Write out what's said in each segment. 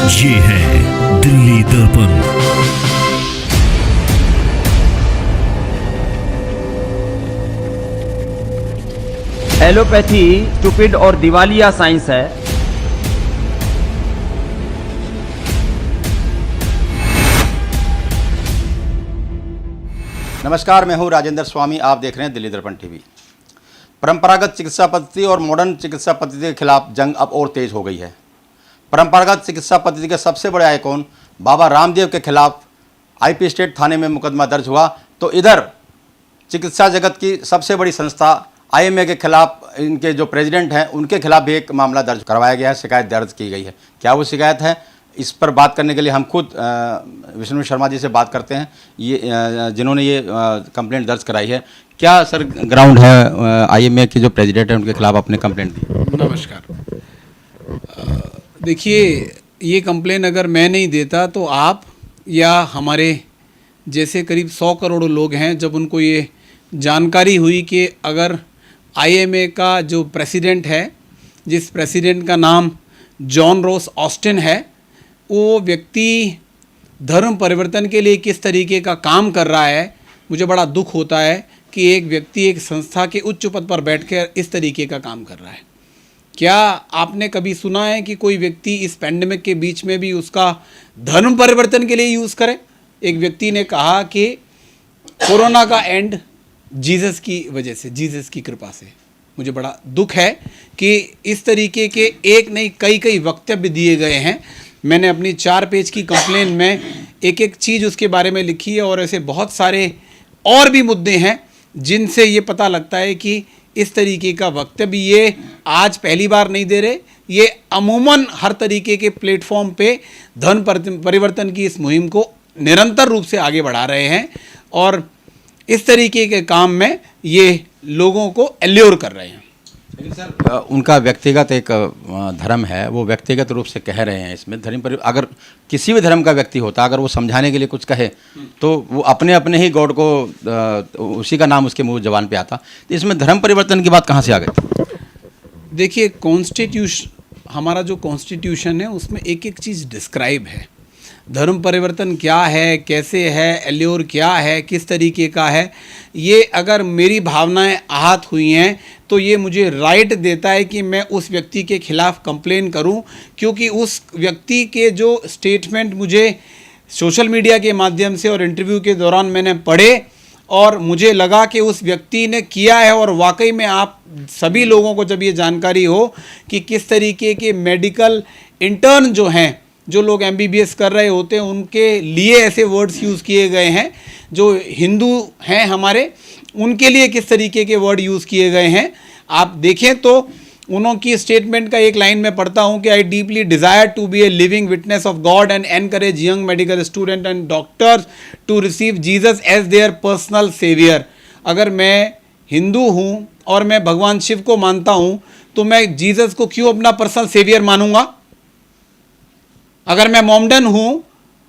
ये है दिल्ली दर्पण। एलोपैथी स्टूपिड और दिवालिया साइंस है। नमस्कार, मैं हूं राजेंद्र स्वामी। आप देख रहे हैं दिल्ली दर्पण टीवी। परंपरागत चिकित्सा पद्धति और मॉडर्न चिकित्सा पद्धति के खिलाफ जंग अब और तेज हो गई है। परंपरागत चिकित्सा पद्धति के सबसे बड़े आइकॉन बाबा रामदेव के खिलाफ आईपी स्टेट थाने में मुकदमा दर्ज हुआ, तो इधर चिकित्सा जगत की सबसे बड़ी संस्था आईएमए के खिलाफ इनके जो प्रेसिडेंट हैं उनके खिलाफ भी एक मामला दर्ज करवाया गया है, शिकायत दर्ज की गई है। क्या वो शिकायत है, इस पर बात करने के लिए हम खुद विष्णु शर्मा जी से बात करते हैं, ये जिन्होंने ये कंप्लेंट दर्ज कराई है। क्या सर ग्राउंड है आईएमए के जो प्रेसिडेंट हैं उनके खिलाफ आपने कंप्लेंट दी? नमस्कार। देखिए, ये कंप्लेन अगर मैं नहीं देता तो आप या हमारे जैसे करीब 100 करोड़ लोग हैं, जब उनको ये जानकारी हुई कि अगर आईएमए का जो प्रेसिडेंट है, जिस प्रेसिडेंट का नाम जॉन रॉस ऑस्टिन है, वो व्यक्ति धर्म परिवर्तन के लिए किस तरीके का काम कर रहा है, मुझे बड़ा दुख होता है कि एक व्यक्ति एक संस्था के उच्च पद पर बैठकर इस तरीके का काम कर रहा है। क्या आपने कभी सुना है कि कोई व्यक्ति इस पैंडेमिक के बीच में भी उसका धर्म परिवर्तन के लिए यूज़ करे? एक व्यक्ति ने कहा कि कोरोना का एंड जीसस की वजह से, जीसस की कृपा से। मुझे बड़ा दुख है कि इस तरीके के एक नहीं कई वक्तव्य दिए गए हैं। मैंने अपनी 4 पेज की कंप्लेन में एक एक चीज़ उसके बारे में लिखी है, और ऐसे बहुत सारे और भी मुद्दे हैं जिनसे ये पता लगता है कि इस तरीके का वक्तव्य ये आज पहली बार नहीं दे रहे, ये अमूमन हर तरीके के प्लेटफॉर्म पे धर्म परिवर्तन की इस मुहिम को निरंतर रूप से आगे बढ़ा रहे हैं, और इस तरीके के काम में ये लोगों को एल्योर कर रहे हैं। लेकिन सर उनका व्यक्तिगत एक धर्म है, वो व्यक्तिगत रूप से कह रहे हैं इसमें अगर किसी भी धर्म का व्यक्ति होता, अगर वो समझाने के लिए कुछ कहे तो वो अपने अपने ही गॉड को उसी का नाम उसके मुंह जबान पे आता, तो इसमें धर्म परिवर्तन की बात कहाँ से आ गई? देखिए, कॉन्स्टिट्यूशन, हमारा जो कॉन्स्टिट्यूशन है उसमें एक एक चीज़ डिस्क्राइब है। धर्म परिवर्तन क्या है, कैसे है, एल्योर क्या है, किस तरीके का है, ये अगर मेरी भावनाएं आहत हुई हैं तो ये मुझे राइट देता है कि मैं उस व्यक्ति के खिलाफ कंप्लेन करूं, क्योंकि उस व्यक्ति के जो स्टेटमेंट मुझे सोशल मीडिया के माध्यम से और इंटरव्यू के दौरान मैंने पढ़े, और मुझे लगा कि उस व्यक्ति ने किया है, और वाकई में आप सभी लोगों को जब ये जानकारी हो कि किस तरीके के मेडिकल इंटर्न जो हैं, जो लोग एमबीबीएस कर रहे होते हैं, उनके लिए ऐसे वर्ड्स यूज़ किए गए हैं, जो हिंदू हैं हमारे उनके लिए किस तरीके के वर्ड यूज़ किए गए हैं, आप देखें तो उनकी स्टेटमेंट का एक लाइन में पढ़ता हूं कि I deeply desire to be a living witness of God and encourage young medical student and doctors to receive Jesus as their personal saviour. अगर मैं हिंदू हूं और मैं भगवान शिव को मानता हूं तो मैं जीसस को क्यों अपना पर्सनल सेवियर मानूंगा? अगर मैं मोमडन हूं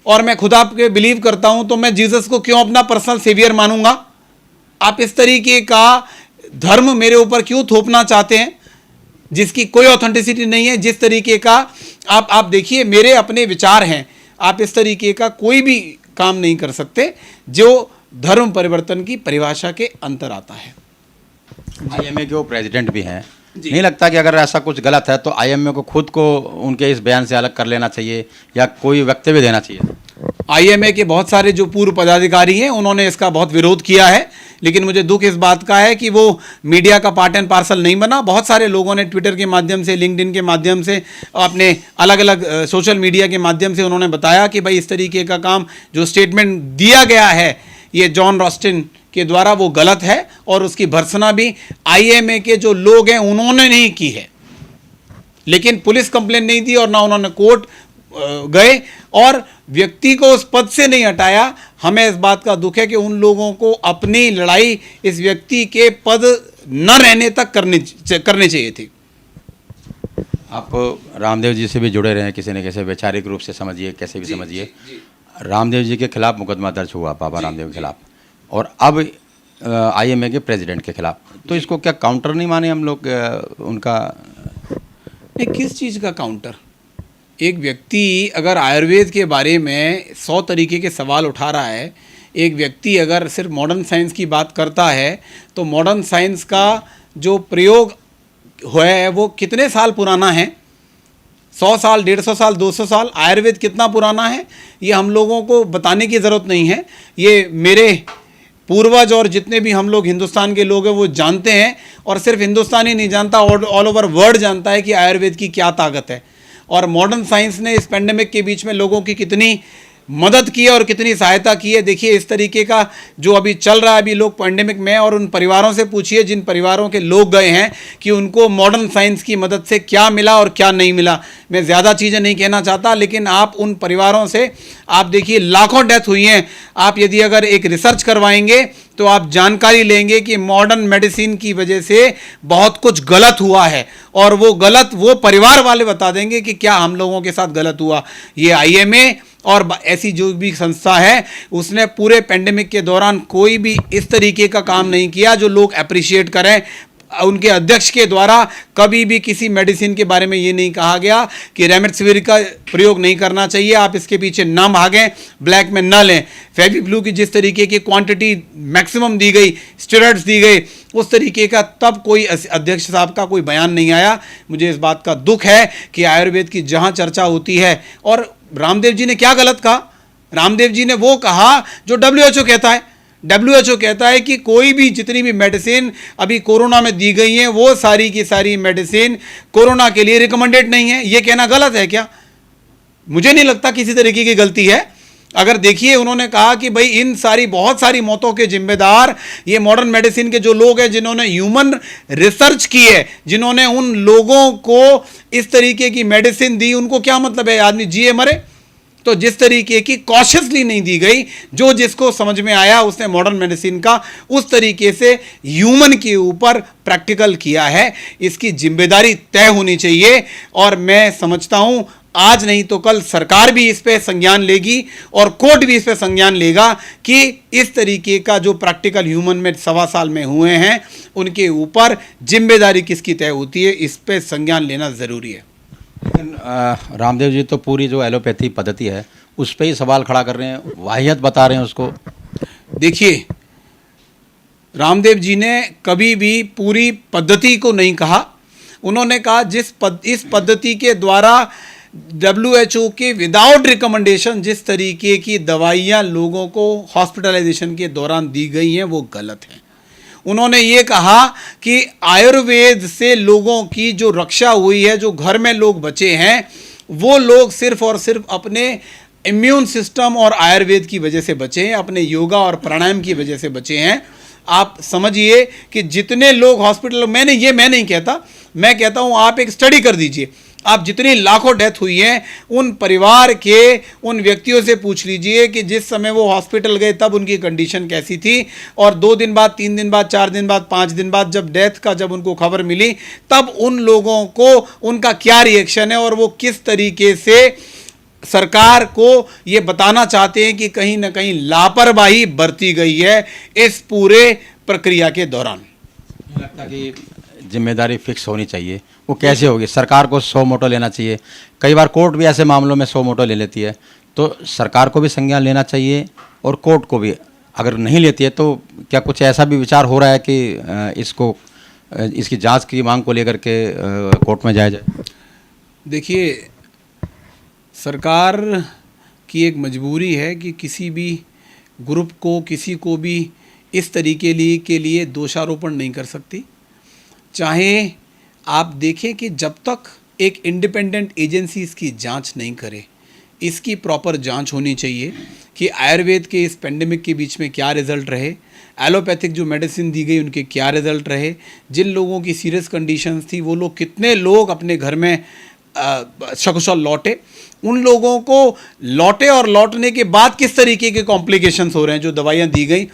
और मैं खुदा पे बिलीव करता हूं तो मैं जीसस को क्यों अपना पर्सनल सेवियर मानूंगा? आप इस तरीके का धर्म मेरे ऊपर क्यों थोपना चाहते हैं जिसकी कोई ऑथेंटिसिटी नहीं है? जिस तरीके का आप देखिए, मेरे अपने विचार हैं, आप इस तरीके का कोई भी काम नहीं कर सकते जो धर्म परिवर्तन की परिभाषा के अंतर आता है। आईएमए के वो प्रेसिडेंट भी हैं, नहीं लगता कि अगर ऐसा कुछ गलत है तो आईएमए को खुद को उनके इस बयान से अलग कर लेना चाहिए या कोई वक्तव्य देना चाहिए? आईएमए के बहुत सारे जो पूर्व पदाधिकारी हैं उन्होंने इसका बहुत विरोध किया है, लेकिन मुझे दुख इस बात का है कि वो मीडिया का पार्ट एंड पार्सल नहीं बना। बहुत सारे लोगों ने ट्विटर के माध्यम से, लिंक्डइन के माध्यम से, अपने अलग अलग सोशल मीडिया के माध्यम से उन्होंने बताया कि भाई इस तरीके का काम जो स्टेटमेंट दिया गया है ये जॉन रॉस्टिन के द्वारा वो गलत है, और उसकी भर्त्सना भी आईएमए के जो लोग हैं उन्होंने नहीं की है। लेकिन पुलिस कंप्लेन नहीं दी और ना उन्होंने कोर्ट गए और व्यक्ति को उस पद से नहीं हटाया। हमें इस बात का दुख है कि उन लोगों को अपनी लड़ाई इस व्यक्ति के पद न रहने तक करने चाहिए थी। आप रामदेव जी से भी जुड़े रहे हैं किसी न किसी वैचारिक रूप से, समझिए कैसे भी समझिए। रामदेव जी के खिलाफ मुकदमा दर्ज हुआ बाबा रामदेव के खिलाफ, और अब आईएमए के प्रेसिडेंट के खिलाफ, तो इसको क्या काउंटर नहीं माने हम लोग उनका? किस चीज़ का काउंटर? एक व्यक्ति अगर आयुर्वेद के बारे में 100 तरीके के सवाल उठा रहा है, एक व्यक्ति अगर सिर्फ मॉडर्न साइंस की बात करता है, तो मॉडर्न साइंस का जो प्रयोग हुआ है वो कितने साल पुराना है? 100 साल, 150 साल, 200 साल? आयुर्वेद कितना पुराना है ये हम लोगों को बताने की ज़रूरत नहीं है। ये मेरे पूर्वज और जितने भी हम लोग हिंदुस्तान के लोग हैं वो जानते हैं, और सिर्फ हिंदुस्तान ही नहीं जानता, ऑल ओवर वर्ल्ड जानता है कि आयुर्वेद की क्या ताकत है। और मॉडर्न साइंस ने इस पेंडेमिक के बीच में लोगों की कितनी मदद की है और कितनी सहायता की है। देखिए इस तरीके का जो अभी चल रहा है, अभी लोग पेंडेमिक में, और उन परिवारों से पूछिए जिन परिवारों के लोग गए हैं कि उनको मॉडर्न साइंस की मदद से क्या मिला और क्या नहीं मिला। मैं ज़्यादा चीज़ें नहीं कहना चाहता, लेकिन आप उन परिवारों से आप देखिए लाखों डेथ हुई हैं। आप यदि अगर एक रिसर्च करवाएंगे तो आप जानकारी लेंगे कि मॉडर्न मेडिसिन की वजह से बहुत कुछ गलत हुआ है, और वो गलत वो परिवार वाले बता देंगे कि क्या हम लोगों के साथ गलत हुआ। ये IMA और ऐसी जो भी संस्था है उसने पूरे पेंडेमिक के दौरान कोई भी इस तरीके का काम नहीं किया जो लोग अप्रिशिएट करें। उनके अध्यक्ष के द्वारा कभी भी किसी मेडिसिन के बारे में ये नहीं कहा गया कि रेमडेसिविर का प्रयोग नहीं करना चाहिए, आप इसके पीछे ना भागें, ब्लैक में ना लें। फेविफ्लू की जिस तरीके की क्वांटिटी मैक्सिमम दी गई, स्टेरॉइड्स दी गई, उस तरीके का तब कोई अध्यक्ष साहब का कोई बयान नहीं आया। मुझे इस बात का दुख है कि आयुर्वेद की जहाँ चर्चा होती है, और रामदेव जी ने क्या गलत कहा? रामदेव जी ने वो कहा जो WHO कहता है। WHO कहता है कि कोई भी जितनी भी मेडिसिन अभी कोरोना में दी गई हैं वो सारी की सारी मेडिसिन कोरोना के लिए रिकमेंडेड नहीं है। ये कहना गलत है क्या? मुझे नहीं लगता किसी तरीके की गलती है। अगर देखिए उन्होंने कहा कि भाई इन सारी बहुत सारी मौतों के जिम्मेदार ये मॉडर्न मेडिसिन के जो लोग हैं जिन्होंने ह्यूमन रिसर्च की है, जिन्होंने उन लोगों को इस तरीके की मेडिसिन दी, उनको क्या मतलब है आदमी जिए मरे? तो जिस तरीके की कॉशियसली नहीं दी गई, जो जिसको समझ में आया उसने मॉडर्न मेडिसिन का उस तरीके से ह्यूमन के ऊपर प्रैक्टिकल किया है। इसकी जिम्मेदारी तय होनी चाहिए, और मैं समझता हूं आज नहीं तो कल सरकार भी इस पे संज्ञान लेगी और कोर्ट भी इस पे संज्ञान लेगा कि इस तरीके का जो प्रैक्टिकल ह्यूमन में 1.25 साल में हुए हैं उनके ऊपर जिम्मेदारी किसकी तय होती है, इस पे संज्ञान लेना ज़रूरी है। लेकिन रामदेव जी तो पूरी जो एलोपैथी पद्धति है उस पर ही सवाल खड़ा कर रहे हैं, वाहियत बता रहे हैं उसको। देखिए रामदेव जी ने कभी भी पूरी पद्धति को नहीं कहा। उन्होंने कहा इस पद्धति के द्वारा WHO के विदाउट रिकमेंडेशन जिस तरीके की दवाइयाँ लोगों को हॉस्पिटलाइजेशन के दौरान दी गई हैं वो गलत है। उन्होंने ये कहा कि आयुर्वेद से लोगों की जो रक्षा हुई है, जो घर में लोग बचे हैं, वो लोग सिर्फ और सिर्फ अपने इम्यून सिस्टम और आयुर्वेद की वजह से बचे हैं, अपने योगा और प्राणायाम की वजह से बचे हैं। आप समझिए कि जितने लोग हॉस्पिटल, मैं नहीं कहता, मैं कहता हूँ आप एक स्टडी कर दीजिए, आप जितनी लाखों डेथ हुई हैं उन परिवार के उन व्यक्तियों से पूछ लीजिए कि जिस समय वो हॉस्पिटल गए तब उनकी कंडीशन कैसी थी, और 2 दिन बाद, 3 दिन बाद, 4 दिन बाद, 5 दिन बाद जब डेथ का जब उनको खबर मिली तब उन लोगों को उनका क्या रिएक्शन है, और वो किस तरीके से सरकार को ये बताना चाहते हैं कि कहीं ना कहीं लापरवाही बरती गई है इस पूरे प्रक्रिया के दौरान। लगता है कि जिम्मेदारी फिक्स होनी चाहिए। वो कैसे होगी? सरकार को 100 मोटो लेना चाहिए। कई बार कोर्ट भी ऐसे मामलों में 100 मोटो ले लेती है, तो सरकार को भी संज्ञान लेना चाहिए और कोर्ट को भी। अगर नहीं लेती है तो क्या कुछ ऐसा भी विचार हो रहा है कि इसकी जांच की मांग को लेकर के कोर्ट में जाया जाए? देखिए सरकार की एक मजबूरी है कि किसी भी ग्रुप को, किसी को भी इस तरीके के लिए दोषारोपण नहीं कर सकती। चाहे आप देखें कि जब तक एक इंडिपेंडेंट एजेंसी इसकी जांच नहीं करे, इसकी प्रॉपर जांच होनी चाहिए कि आयुर्वेद के इस पेंडेमिक के बीच में क्या रिज़ल्ट रहे, एलोपैथिक जो मेडिसिन दी गई उनके क्या रिज़ल्ट रहे, जिन लोगों की सीरियस कंडीशंस थी वो लोग कितने लोग अपने घर में सकुशल लौटे, उन लोगों को लौटे और लौटने के बाद किस तरीके के कॉम्प्लिकेशंस हो रहे हैं जो दवाइयाँ दी गई।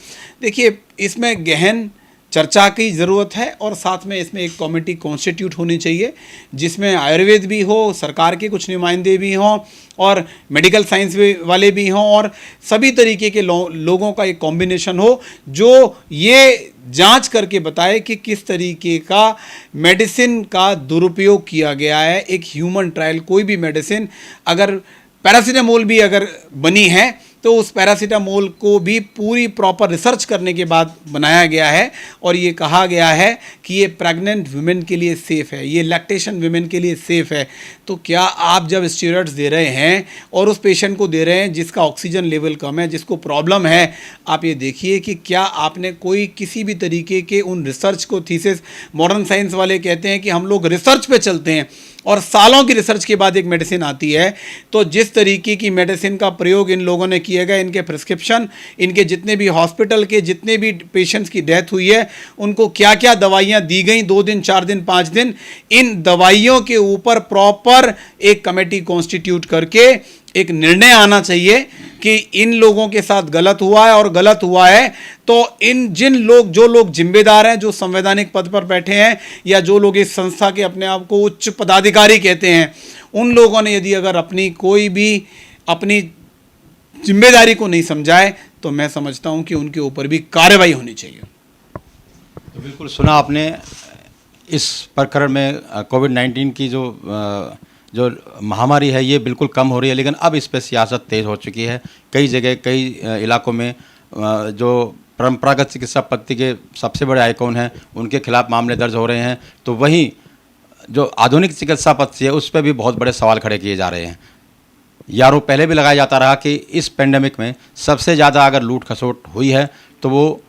देखिए इसमें गहन चर्चा की ज़रूरत है और साथ में इसमें एक कमेटी कॉन्स्टिट्यूट होनी चाहिए जिसमें आयुर्वेद भी हो, सरकार के कुछ नुमाइंदे भी हों और मेडिकल साइंस वाले भी हों और सभी तरीके के लोगों का एक कॉम्बिनेशन हो जो ये जांच करके बताए कि किस तरीके का मेडिसिन का दुरुपयोग किया गया है। एक ह्यूमन ट्रायल, कोई भी मेडिसिन अगर पैरासीटामोल भी अगर बनी है तो उस पैरासीटामोल को भी पूरी प्रॉपर रिसर्च करने के बाद बनाया गया है और ये कहा गया है कि ये प्रेग्नेंट वुमेन के लिए सेफ़ है, ये लैक्टेशन वुमेन के लिए सेफ़ है। तो क्या आप जब स्टेरॉइड्स दे रहे हैं और उस पेशेंट को दे रहे हैं जिसका ऑक्सीजन लेवल कम है, जिसको प्रॉब्लम है, आप ये देखिए कि क्या आपने कोई किसी भी तरीके के उन रिसर्च को थीसिस, मॉडर्न साइंस वाले कहते हैं कि हम लोग रिसर्च पे चलते हैं और सालों की रिसर्च के बाद एक मेडिसिन आती है। तो जिस तरीके की मेडिसिन का प्रयोग इन लोगों ने किया गया, इनके प्रिस्क्रिप्शन, इनके जितने भी हॉस्पिटल के जितने भी पेशेंट्स की डेथ हुई है उनको क्या क्या दवाइयाँ दी गई, 2 दिन 4 दिन 5 दिन, इन दवाइयों के ऊपर प्रॉपर एक कमेटी कॉन्स्टिट्यूट करके एक निर्णय आना चाहिए कि इन लोगों के साथ गलत हुआ है और गलत हुआ है तो इन जो लोग जिम्मेदार हैं, जो संवैधानिक पद पर बैठे हैं या जो लोग इस संस्था के अपने आप को उच्च पदाधिकारी कहते हैं, उन लोगों ने यदि अगर अपनी जिम्मेदारी को नहीं समझाए तो मैं समझता हूं कि उनके ऊपर भी कार्रवाई होनी चाहिए। तो बिल्कुल सुना आपने, इस प्रकरण में कोविड-19 की जो महामारी है ये बिल्कुल कम हो रही है, लेकिन अब इस पर सियासत तेज़ हो चुकी है। कई जगह, कई इलाकों में जो परंपरागत चिकित्सा पद्धति के सबसे बड़े आइकॉन हैं उनके खिलाफ मामले दर्ज हो रहे हैं, तो वहीं जो आधुनिक चिकित्सा पद्धति है उस पर भी बहुत बड़े सवाल खड़े किए जा रहे हैं। यारों पहले भी लगाया जाता रहा कि इस पेंडेमिक में सबसे ज़्यादा अगर लूट खसोट हुई है तो वो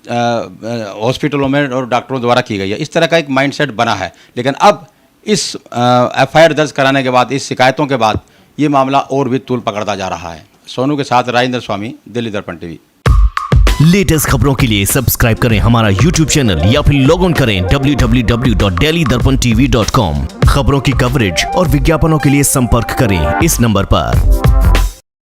हॉस्पिटलों में और डॉक्टरों द्वारा की गई है। इस तरह का एक माइंडसेट बना है, लेकिन अब इस एफआईआर दर्ज कराने के बाद, इस शिकायतों के बाद ये मामला और भी तूल पकड़ता जा रहा है। सोनू के साथ राजेंद्र स्वामी, दिल्ली दर्पण टीवी। लेटेस्ट खबरों के लिए सब्सक्राइब करें हमारा यूट्यूब चैनल या फिर लॉग ऑन करें www.delhidarpantv.com। खबरों की कवरेज और विज्ञापनों के लिए संपर्क करें इस नंबर पर।